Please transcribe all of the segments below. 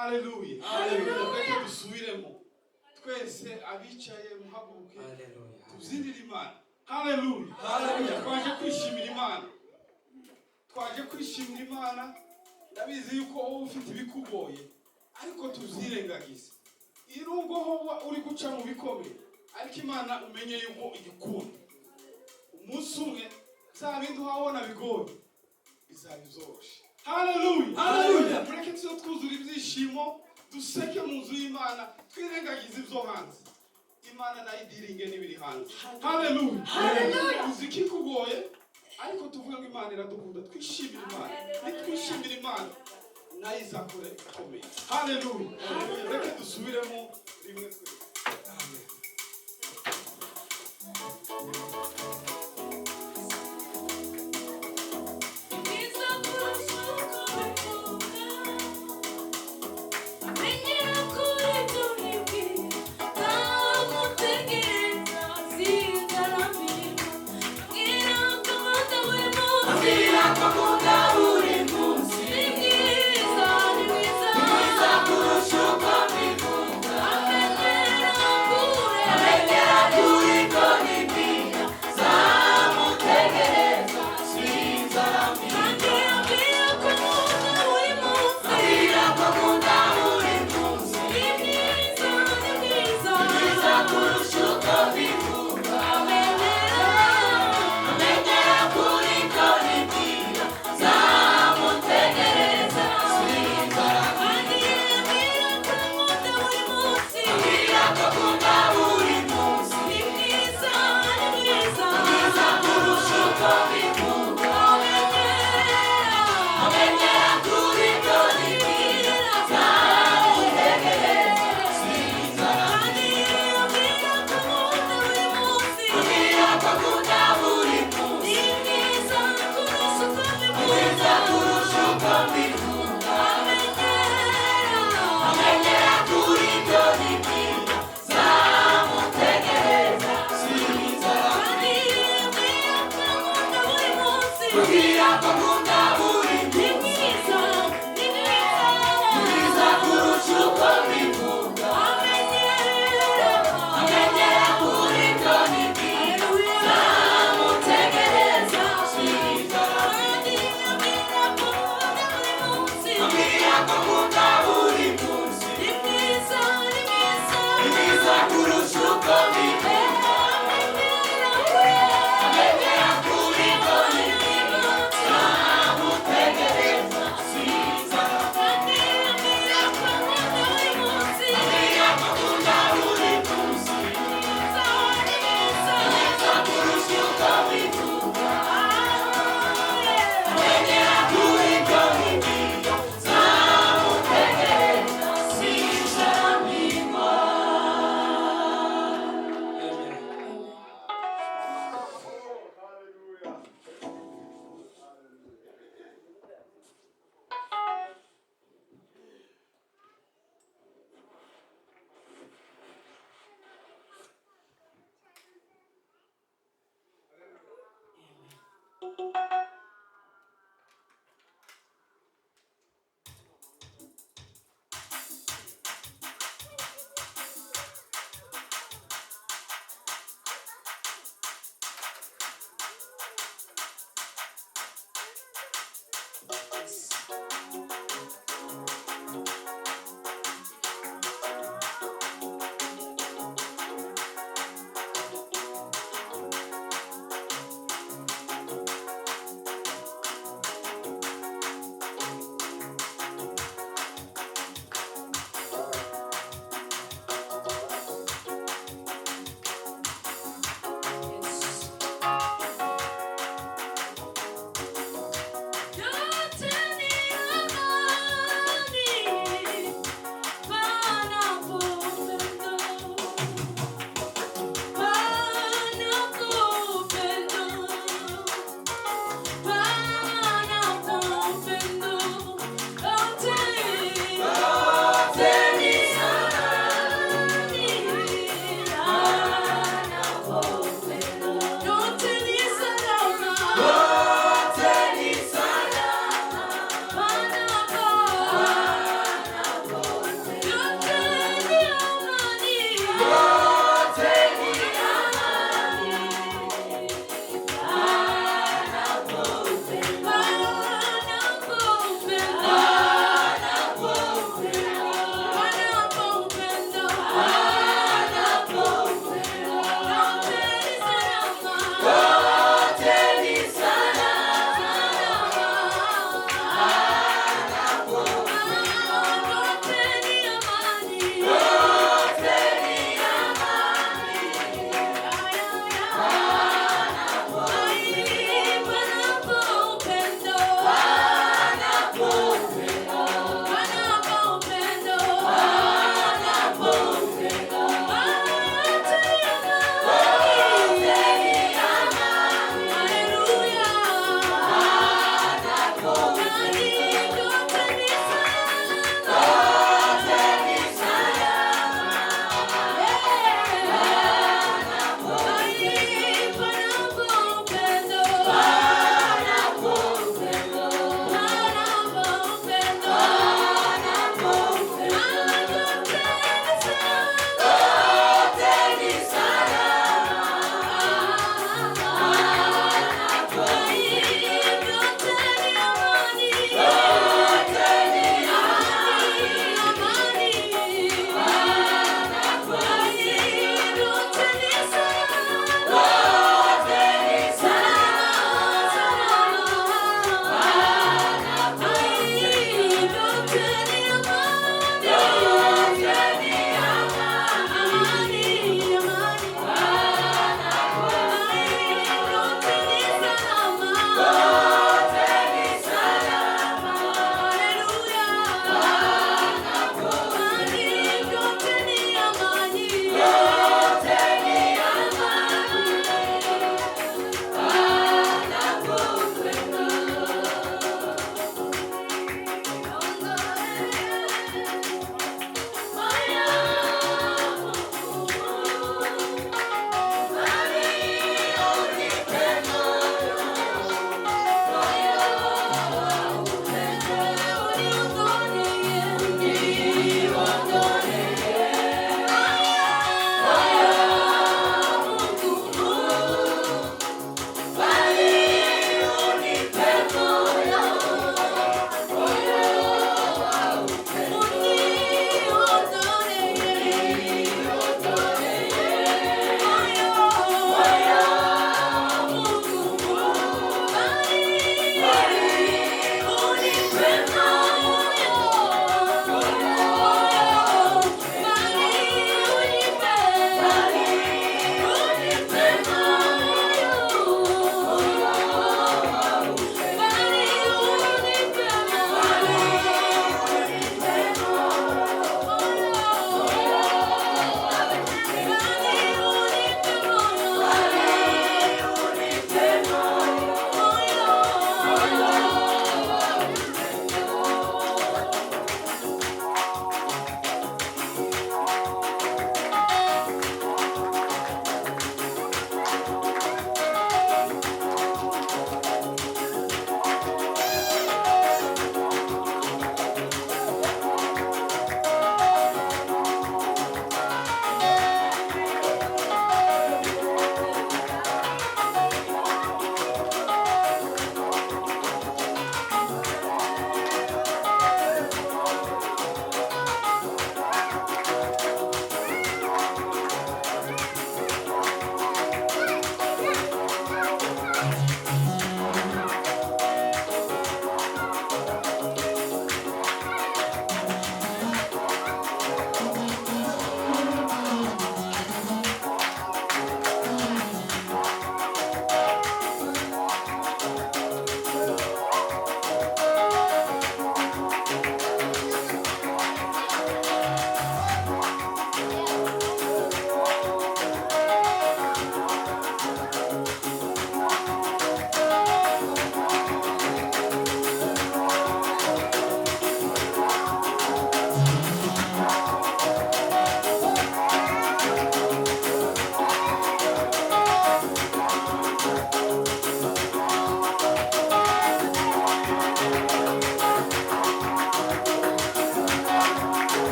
Haleluya. Haleluya. Reka dusubiremo. Twese abicaye muhaguruke. Haleluya. Tubyinire Imana. Haleluya. Haleluya. Twaje kwishimira Imana. Twaje kwishimira Imana. Ndabizi yuko wowe ufite ibikugoye ariko tuzirengagize. Irungo ho uri guca mu bikomeye ariko Imana umenye yuko igikunda. Umunsi umwe zabindi uhabona bigoye bizabizoroshe. Haleluya. Haleluya. Mureke twuzure ibyishimo duseke mu nzu y'Imana twirengagize ibyo hanze. Imana nayidiringe n'ibiri hanze. Haleluya. Haleluya. Muziki kugoye ariko tuvuge ngo Imana iradukunda twishimira Imana. Nitwishimira Imana nayo izakora ikomeye. Haleluya. Reka dusubiremo rimwe twese. Amen.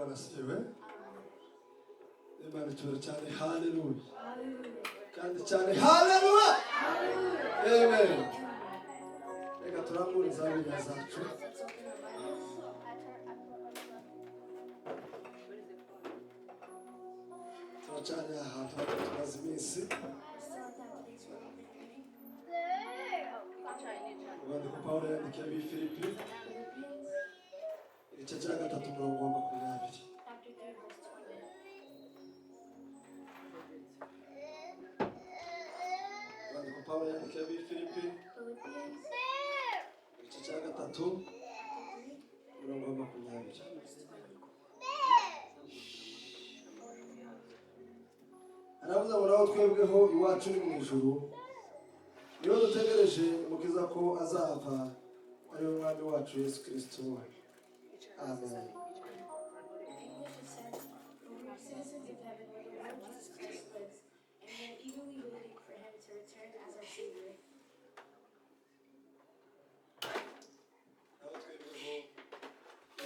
Bwana asifiwe. Imana icyubahiro cyane. Haleluya. Kandi cyane haleluya. Amen. Reka turambure izabiriya zacu. Turacanye ahantu tumaze iminsi. Urwandiko Pawulo yandikiye ab'Ifilipi, igice cya 3 umurongo wa 20. Urwandiko Pawulo yandikiye ab'Ifilipi, igice cya 3 umurongo wa 20. Aravuze ngo naho twebweho iwacu ni mu ijuru, niho dutegereje umukiza ko azava, ari we mwami wacu Yesu Kristo. Amen. Naho twebweho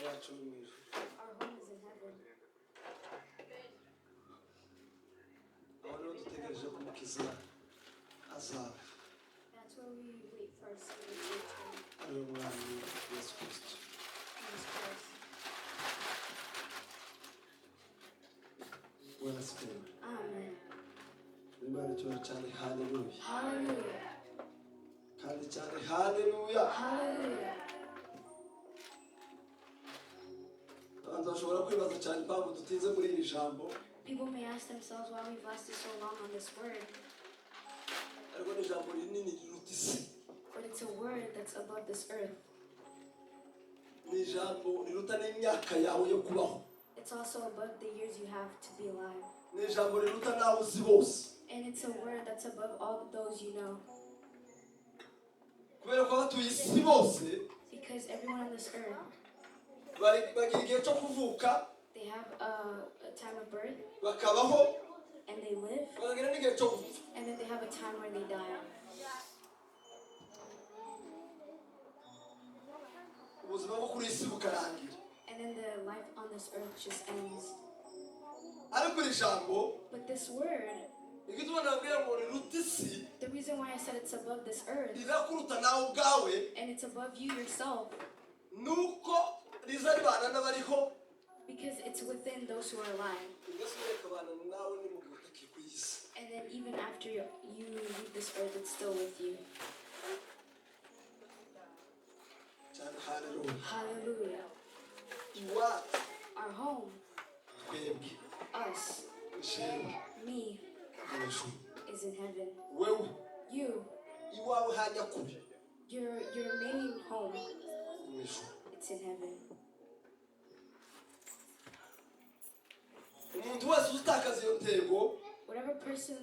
iwacu ni mu ijuru, aho niho dutegereje ko umukiza azava, That's where we wait for our Savior to return. ari we mwami Yesu Kristo. Jesus Christ. Bwana asifiwe. Amen. Imana icyubahiro cyane. Haleluya. Hallelujah. Kandi cyane haleluya. Hallelujah. Abantu bashobora kwibaza cyane impamvu dutinze muri iri jambo, People may ask themselves why we've lasted so long on this word, ariko ni ijambo rinini riruta isi. but it's a word that's above this earth. Ni ijambo riruta n'imyaka yawe yo kubaho. It's also above the years you have to be alive. Ni ijambo riruta n'abo uzi bose. And it's a word that's above all of those you know. Kubera ko abatuye isi bose Because everyone on this earth, bagira igihe cyo kuvuka, they have a time of birth, bakabaho, and they live, bakagira n'igihe cyo gupfa. and then they have a time where they die. Ubuzima bwo kuri isi bukarangira. And then the life on this earth just ends. Ariko iri jambo, But this word, igituma nabwira ngo riruta isi, the reason why I said it's above this earth, rirakuruta nawe ubwawe, and it's above you yourself, nuko riza ribana n'abariho. because it's within those who are alive. Mbese ureka abana nawe ni mu gihe utakiye ku isi. And then even after you leave this earth, it's still with you. Cyane haleluya. Hallelujah. Iwacu Our home, twebwe, us, jewe, me, mu ijuru. is in heaven. Wewe, You, iwawe hanyakuri, your main home, mu ijuru. it's in heaven. Umuntu wese uzitakaza iyo ntego, Whatever person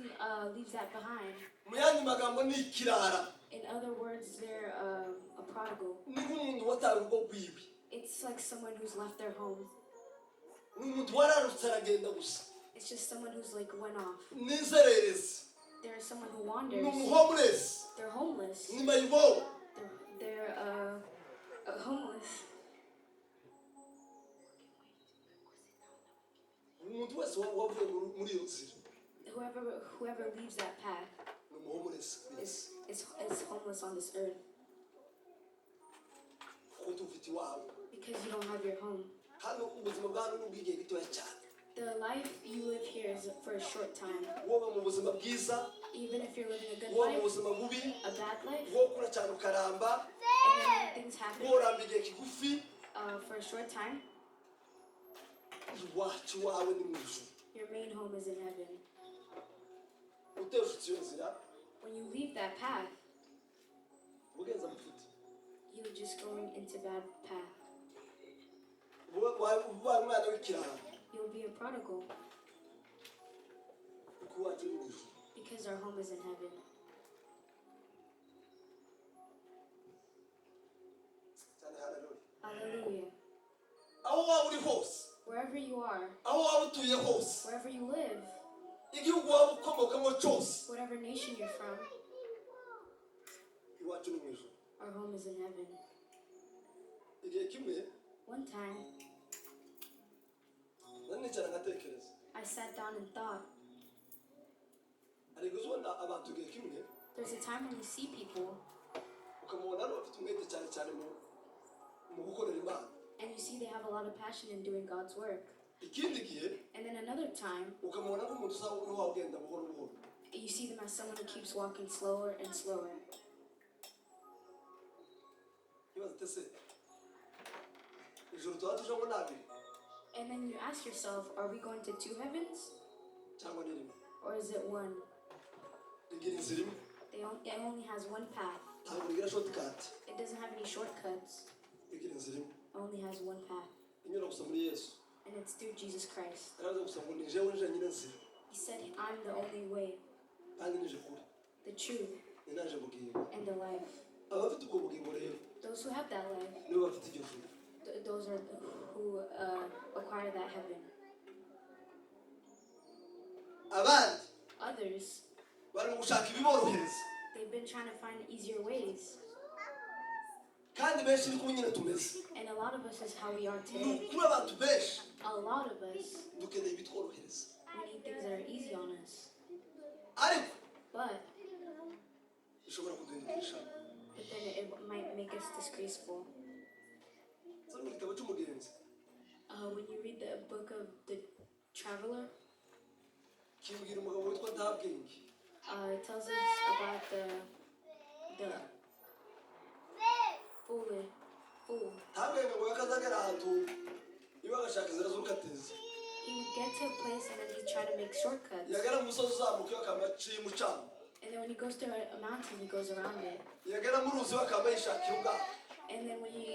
leaves that behind, mu yandi magambo ni ikirara. in other words, they're a prodigal. Ni nk'umuntu wataye urugo rwiwe. It's like someone who's left their home. Ni umuntu wararutse aragenda gusa. It's just someone who's like went off. Ni inzererezi. There's someone who Ni wanders. umuhomeless. They're homeless. Ni mayibobo. They're homeless. Umuntu wese wavuye muri iyo nzira Whoever leaves that path ni umuhomeless ku isi. is homeless on this earth Kuko tufite iwawe. because you don't have your home. Hano ubuzima bwawe ni ubw'igihe gitoya cyane. The life you live here is for a short time. Wowe mu buzima bwiza, Even if you're living a good wowe mu life, buzima bubi, a bad life, wowe ukura cyane ukaramba, and then when things happen wowe uramba igihe kigufi, for a short time, iwacu wawe ni mu ijuru. your main home is in heaven. Uteshutse iyo nzira, When you leave that path, ugenza mufite. you're just going into bad path. Ubaye umwana w'ikirara, You'll be a prodigal kuko iwacu ni mu ijuru. because our home is in heaven. Cyane haleluya. Hallelujah. Aho waba uri hose, Wherever you are, aho waba utuye hose, wherever you live, igihugu waba ukomokamo cyose, whatever nation you're from, iwacu ni mu ijuru. our home is in heaven. Igihe kimwe One time, nani nicara ngatekereza I sat down and thought. ariko uzubona abantu gihe kimwe There's a time when you see people ukamubona ari bafite umwete cyane cyane mu gukorera Imana and you see they have a lot of passion in doing God's work. ikindi gihe And then another time, ukamubona nk'umuntu usa n'uwagenda buhoro buhoro you see them as someone who keeps walking slower and slower. ibaza tese ijoro tuba tujemo nabiri And then you ask yourself, are we going to two heavens cyangwa ni rimwe or is it one? rigira inzira imwe It only has one path. ntabwo rigira shortcut It doesn't have any shortcuts. rigira inzira imwe It only has one path. inyura gusa muri Yesu And it's through Jesus Christ. aravuze gusa ngo ni jewe nje nyine nzira He said, I'm the only way, kandi nije kure the truth, ni naje bugingo and the life. abafite ubwo bugingo rero Those who have that life, nibo bafite iryo juru those are who acquire that heaven. abandi Others, bari mu gushaka ibiborohereza they've been trying to find easier ways. kandi benshi niko nyine tumeze And a lot of us is how we are ni today. ukuri abantu benshi A lot of us, dukeneye ibitworohereza we need things that are easy on us. ariko But bishobora kuduhindukisha then it might make us disgraceful. zo mu gitabo cy'umugenzi When you read the book of the traveler, kibwira umugabo witwa ntabwenge it tells us about the fool. ntabwenge ngo yakazagera ahantu iwe agashaka inzira z'urukatezi He would get to a place and then he'd try to make shortcuts. yagera mu musozi uzamuka iwe akaba yaciye umucanga And then when he goes to a mountain, he goes around it. yagera mu ruzi we akaba yishakira ubwato And then when he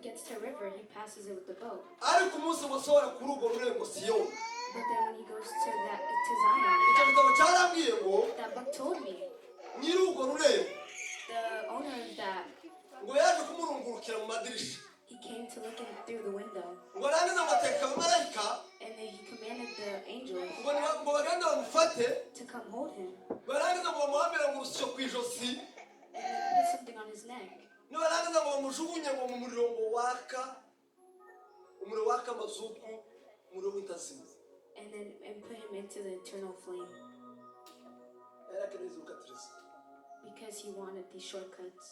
gets to a river, he passes it with the boat. ariko umunsi wasohora kuri urwo rurembo siyoni But then when he goes to Zion, icyo gitabo cyarambwiye ngo that book told me nyiri urwo rurembo the owner of that, ngo yaje kumurungurukira mu madirisha he came to look in through the window. ngo arangiza ngo ategeka abamarayika And then he commanded the angels ngo bagende bamufate to come hold him barangiza ngo bamuhambire mu rusyo ku ijosi and then put something on his neck. nibarangiza ngo bamujugunye ngo mu muriro ngo waka umuriro waka amazuku umuriro w'intazima And put him into the eternal flame yari akeneye izurukatiriza because he wanted these shortcuts.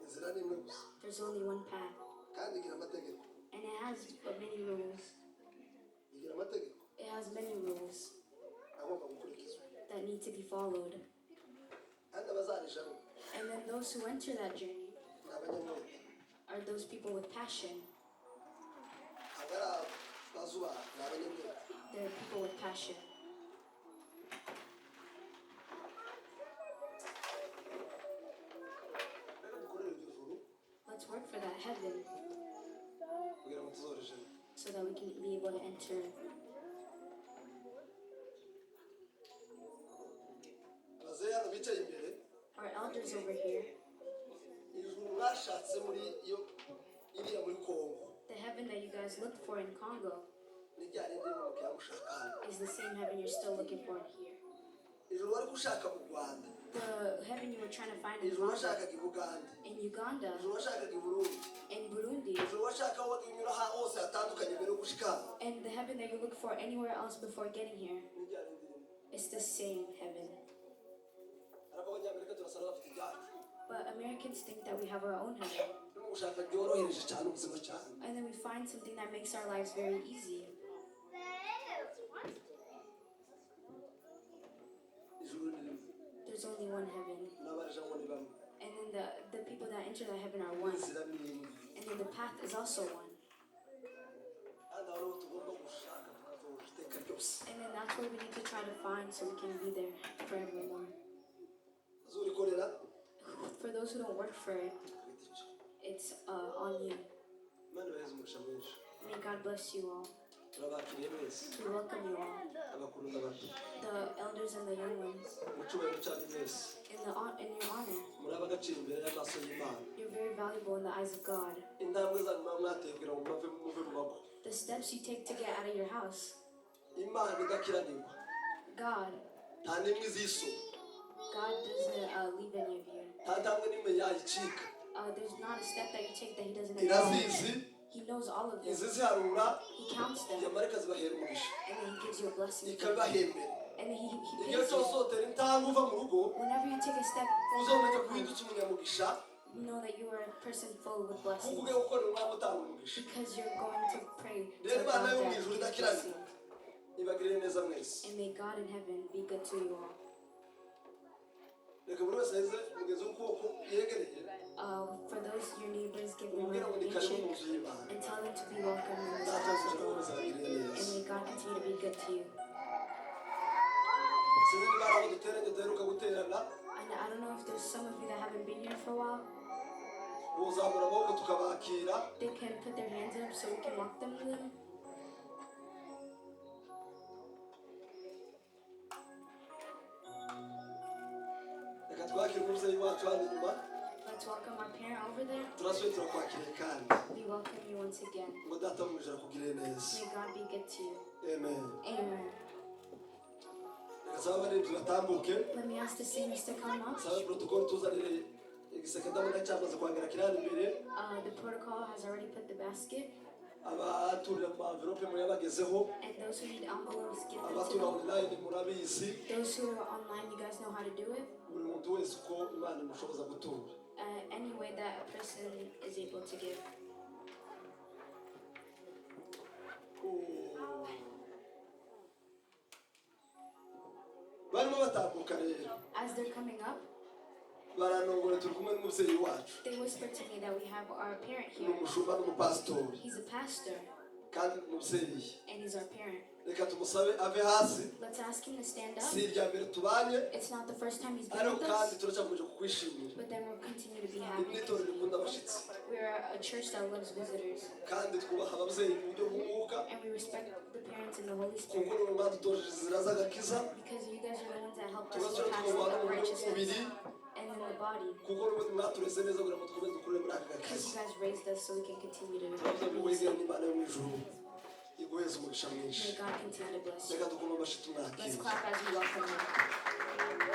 inzira ni imwe gusa There's only one path, kandi igira amategeko and it has many rules. igira amategeko It has many rules agomba gukurikizwa that need to be followed. kandi abazarijamo And then those who enter that journey ni abanyamwete are those people with passion. abari abazuba ni abanyamwete They're people with passion. rero dukorere iryo juru Let's work for that heaven kugira ngo tuzorijemo so that we can be able to enter. abazeyi hano bicaye imbere Our elders over here, ijuru mwashatse muri iyo iriya muri kongo the heaven that you guys looked for in Congo ni rya rindi riri mu kiyanga ushaka hano is the same heaven you're still looking for here. ijuru wari gushaka mu rwanda The heaven you were trying to find in ijuru Rwanda, washakaga i bugande in Uganda, ijuru washakaga i burundi in Burundi, ijuru washaka aho unyura hose hatandukanye mbere yo gushika hano and the heaven that you look for anywhere else before getting here. ni rya rindi rimwe It's the same heaven. ariko abanyamerika turasara bafite ibyacu But Americans think that we have our own heaven. no gushaka byorohereje cyane ubuzima cyane And then we find something that makes our lives very easy. ijuru ni rimwe There's only one heaven. n'abarijamo ni bamwe And then the people that enter that heaven are one. inzira ni imwe And then the path is also one. kandi aho niho tugomba gushaka tukazoja iteka ryose And then that's what we need to try to find so we can be there forevermore. azurikorera For those who don't work for it, it's on you. imana ibaheze umugisha mwinshi May God bless you all. turabakiriye mwese We welcome you all, abakuru n'abato the elders and the young ones, mu cyubahiro cyanyu mwese in your honor. muri ab'agaciro imbere y'amaso y'imana You're very valuable in the eyes of God. intambwe zanyu muba mwateye kugira ngo muve mu mago The steps you take to get out of your house, imana idakiranirwa God n'imwe izisoma doesn't leave any of you. nta ntambwe n'imwe yayicika There's not a step that you take that He doesn't irazizi know. He knows all of them. izi ziharura He counts them, yamarika zibahera umugisha and then he gives you a blessing. ikabibahembera And then he igihe pays cyose you. utera intambwe uva mu rugo Whenever you take a step uzomenya forward, guhindutsa umunyamugisha know that you are a person full with kuko blessings. ugiye gukorera umwami utanga umugisha Because you're going to pray to rero God imana yo mu that ijuru He's idakirana blessing. ibagirire neza mwese And may God in heaven be good to you all. reka buri wese aheze umugezi w'ukuboko yegereye For those your neighbors, give them umubwira ngo a ni karibu mu handshake nzu y'imana and tell them to be welcome in this data house of w'ijuru God. bose abagirire And neza may God continue to be good to you. sinzi niba hari abo duteranye duheruka guterana And I don't know if there's some of you that haven't been here for a while. buzamura amaboko tukabakira They can put their hands up so we can welcome them. reka twakire umubyeyi wacu hano inyuma Let's welcome our parent over there. turasuye turakwakiriye kandi We welcome you once again. ngo data mu ijuru akugirire neza May God be good to you. amen Amen. reka saba abarinzi batambuke Let me ask the singers to come up. saba protokoli tuzanire igiseke ndabona cyamaze kwangara kirani imbere The protocol has already put the basket. abaturira mu envelope mu yabagezeho And those who need envelopes, give them to abatura them. online murabizi Those who are online, you guys know how to do it. buri muntu wese uko imana imushoboza gutura Any way that a person is able to give. barimo batambuka rero As they're coming up, baranongora turi kumwe n'umubyeyi wacu they whisper to me that we have our parent ni here. umushumba n'umupasitori He's a pastor kandi umubyeyi and he's our parent. reka tumusabe ave hasi Let's ask him to stand up. si irya mbere tubanye It's not the first time he's been ariko with kandi us, turacyakomeje kukwishimira but then we'll continue to be iri happy. ni itorero rikunda abashyitsi We're a church that loves visitors, kandi twubaha ababyeyi mu buryo bw'umwuka and we respect the parents and the Holy kuko Spirit ni mwadutojeje inzira z'agakiza because you guys are the ones that helped us tugasubira to pass tukabana the mu buryo righteousness bw'umubiri and in the body. kuko n'ubundi mwatureze neza kugira ngo dukomeze dukurire muri aka Because gakiza you guys raised us so we can continue turavuze ngo to wegere n'imana yo mu ijuru iguheze umugisha mwinshi may God continue to bless you. reka dukoma amashyi Let's tumwakire clap as we welcome him.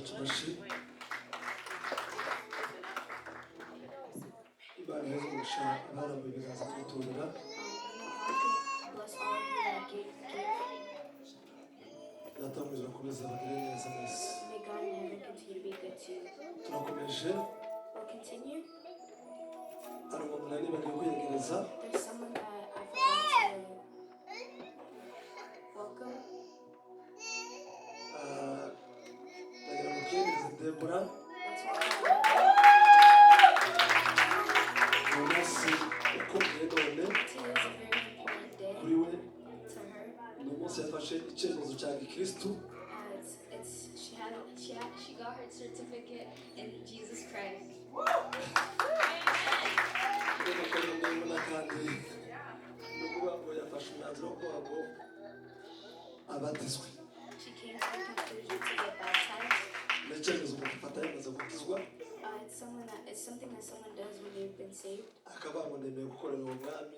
bacu amashyi. Imana iheze umugisha abarambuye ibiganza kuguturira. Bless all of you that gave. Data mu ijuru akomeze abagire neza mwese. May God in heaven continue to be good to you. Turakomeje. We'll continue. Hari umuntu nari bagiye kwiyegereza. There's someone that I forgot to welcome. Ndagira ngo twiyegereze Debora. Let's welcome Uyu munsi ukomeye none her. Today is a very important day kuri we. to her. Ni umunsi yafashe icyemezo cya gikristu. She got her certificate in Jesus Christ. Rero ko ndabona kandi no kuba ngo yafashe umwanzuro wo kuba ngo abatizwe. She came to the conclusion to get baptized. Ni icyemezo umuntu afata yamaze gukizwa. It's something that someone does when they've been saved. Akaba ngo nemeye gukorera uwo mwami